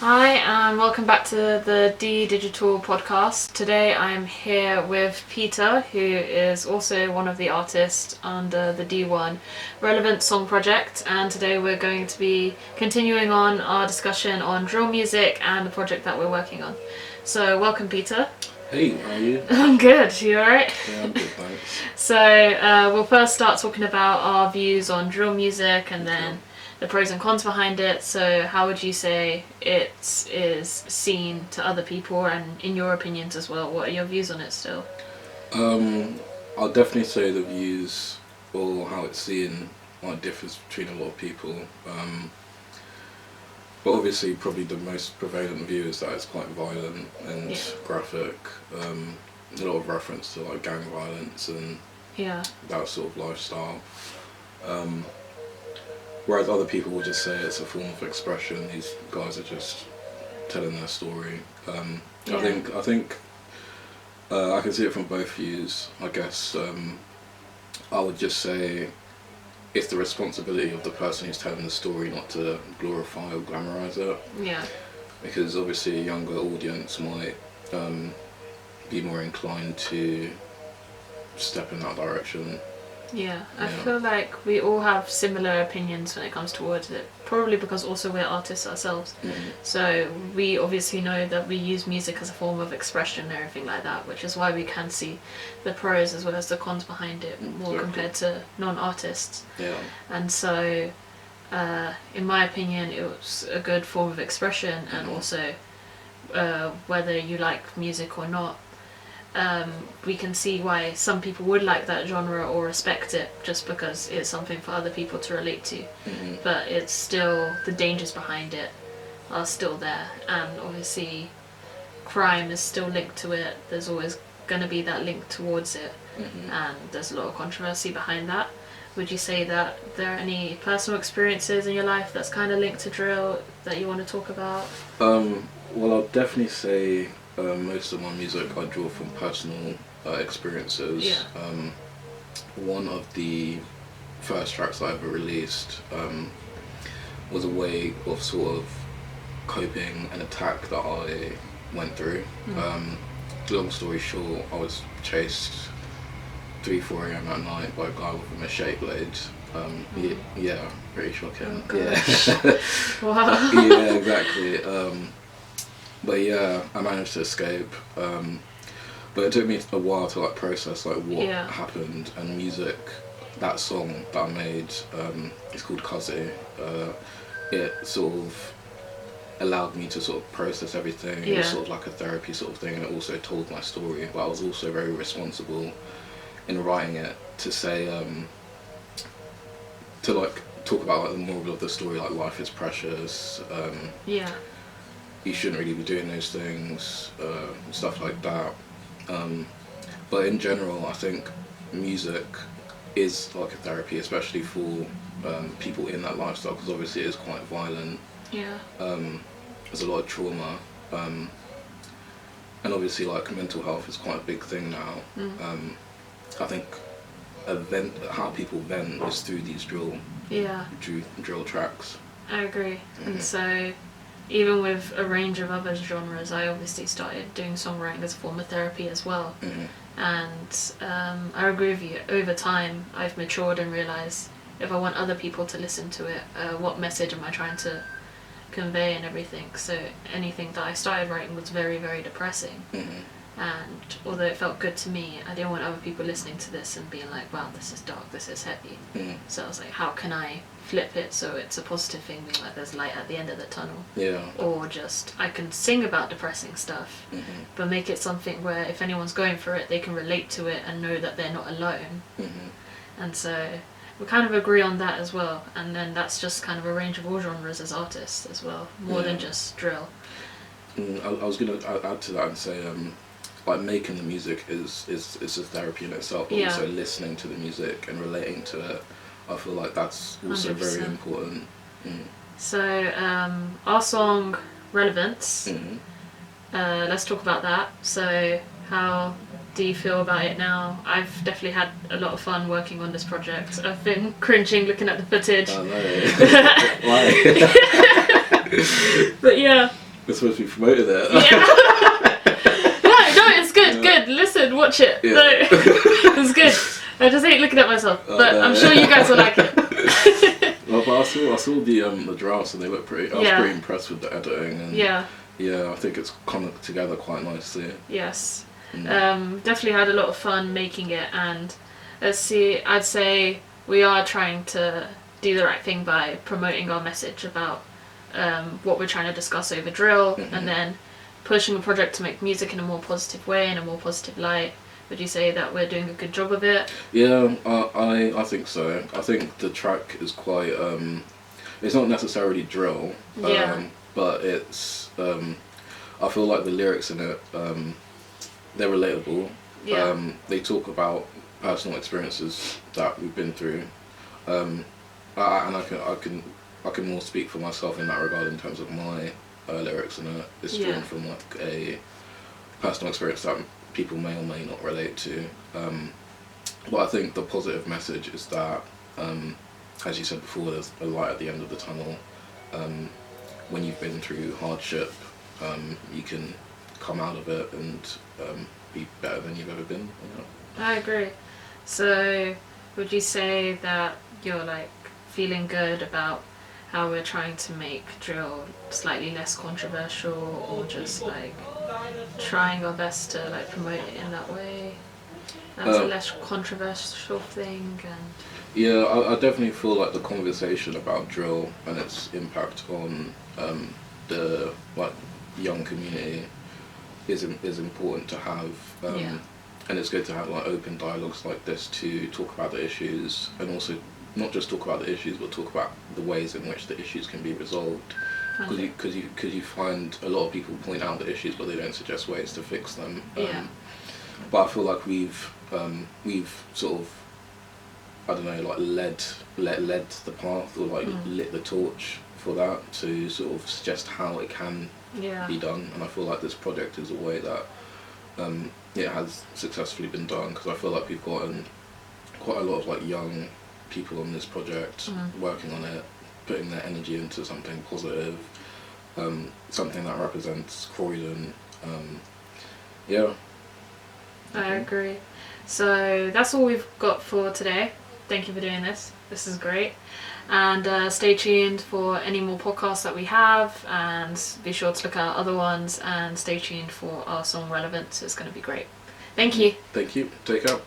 Hi and welcome back to the deedigital podcast. Today I'm here with Peter, who is also one of the artists under the D1 Relevant Song Project, and today we're going to be continuing on our discussion on drill music and the project that we're working on. So welcome, Peter. Hey, how are you? I'm good. You alright? Yeah, I'm good, thanks. So we'll first start talking about our views on drill music and then the pros and cons behind it. So how would you say it is seen to other people, and in your opinions as well? What are your views on it still? I'll definitely say the views or how it's seen differs between a lot of people. But obviously probably the most prevalent view is that it's quite violent and graphic. A lot of reference to like gang violence and that sort of lifestyle. Whereas other people will just say it's a form of expression. These guys are just telling their story. I think I can see it from both views. I guess I would just say it's the responsibility of the person who's telling the story not to glorify or glamorize it. Yeah. Because obviously a younger audience might be more inclined to step in that direction. Yeah, I feel like we all have similar opinions when it comes towards it, probably because also we're artists ourselves. Mm-hmm. So we obviously know that we use music as a form of expression and everything like that, which is why we can see the pros as well as the cons behind it more compared to non-artists. Yeah. And so, in my opinion, it was a good form of expression, and also whether you like music or not, we can see why some people would like that genre or respect it just because it's something for other people to relate to. Mm-hmm. But it's still, the dangers behind it are still there, and obviously crime is still linked to it. There's always going to be that link towards it, and there's a lot of controversy behind that. Would you say that there are any personal experiences in your life that's kind of linked to drill that you want to talk about? Well, I'll definitely say most of my music I draw from personal experiences. Yeah. One of the first tracks I ever released was a way of sort of coping an attack that I went through. Long story short, I was chased 3-4 a.m. at night by a guy with a machete blade. Yeah, pretty shocking. Oh, yeah. Wow. Yeah, exactly. But yeah, I managed to escape. But it took me a while to like process like what happened, and music, that song that I made, it's called Kazi. It sort of allowed me to sort of process everything. It was sort of like a therapy sort of thing, and it also told my story. But I was also very responsible in writing it to say, to like talk about like the moral of the story, like life is precious. You shouldn't really be doing those things, stuff like that. But in general, I think music is like a therapy, especially for people in that lifestyle, because obviously it is quite violent. Yeah. There's a lot of trauma, and obviously like mental health is quite a big thing now. I think how people vent is through these drill tracks. I agree. And so even with a range of other genres, I obviously started doing songwriting as a form of therapy as well. And I agree with you, over time I've matured and realised if I want other people to listen to it, what message am I trying to convey and everything. So anything that I started writing was very, very depressing. And although it felt good to me, I didn't want other people listening to this and being like, wow, this is dark, this is heavy. So I was like, how can I flip it so it's a positive thing, being like there's light at the end of the tunnel? Or just, I can sing about depressing stuff, but make it something where if anyone's going through it, they can relate to it and know that they're not alone. And so we kind of agree on that as well. And then that's just kind of a range of all genres as artists as well, more than just drill. I was going to add to that and say, like making the music is a therapy in itself, but also listening to the music and relating to it, I feel like that's also 100%. Very important. So our song Relevance, let's talk about that. So how do you feel about it now? I've definitely had a lot of fun working on this project. I've been cringing looking at the footage. Oh no. Why? But yeah. We're supposed to be promoted there. Yeah. No, it's good, good. Listen, watch it. Yeah. No, it's good. I just hate looking at myself, but I'm sure you guys will like it. Well, but I saw the drafts and they look pretty. I was pretty impressed with the editing. And yeah, I think it's come together quite nicely. Yes. Definitely had a lot of fun making it, and I'd say we are trying to do the right thing by promoting our message about what we're trying to discuss over drill, and then pushing the project to make music in a more positive way, in a more positive light. Would you say that we're doing a good job of it? Yeah, I think so. I think the track is quite, it's not necessarily drill, but it's, I feel like the lyrics in it, they're relatable. They talk about personal experiences that we've been through, and I can more speak for myself in that regard in terms of my lyrics, and it's drawn from like a personal experience that people may or may not relate to. But I think the positive message is that, as you said before, there's a light at the end of the tunnel. When you've been through hardship, you can come out of it and be better than you've ever been. I agree. So would you say that you're like feeling good about how we're trying to make drill slightly less controversial, or just like trying our best to like promote it in that way as a less controversial thing? And yeah, I definitely feel like the conversation about drill and its impact on the like young community is important to have, and it's good to have like open dialogues like this to talk about the issues, and also not just talk about the issues, but talk about the ways in which the issues can be resolved. Because you find a lot of people point out the issues, but they don't suggest ways to fix them. But I feel like we've sort of, I don't know, like led the path, or like lit the torch for that, to sort of suggest how it can be done. And I feel like this project is a way that it has successfully been done, because I feel like we've gotten quite a lot of like young people on this project working on it, putting their energy into something positive, something that represents Croydon. I agree. So that's all we've got for today. Thank you for doing this. This is great. And stay tuned for any more podcasts that we have, and be sure to look at other ones, and stay tuned for our song Relevance. It's going to be great. Thank you. Thank you. Take care.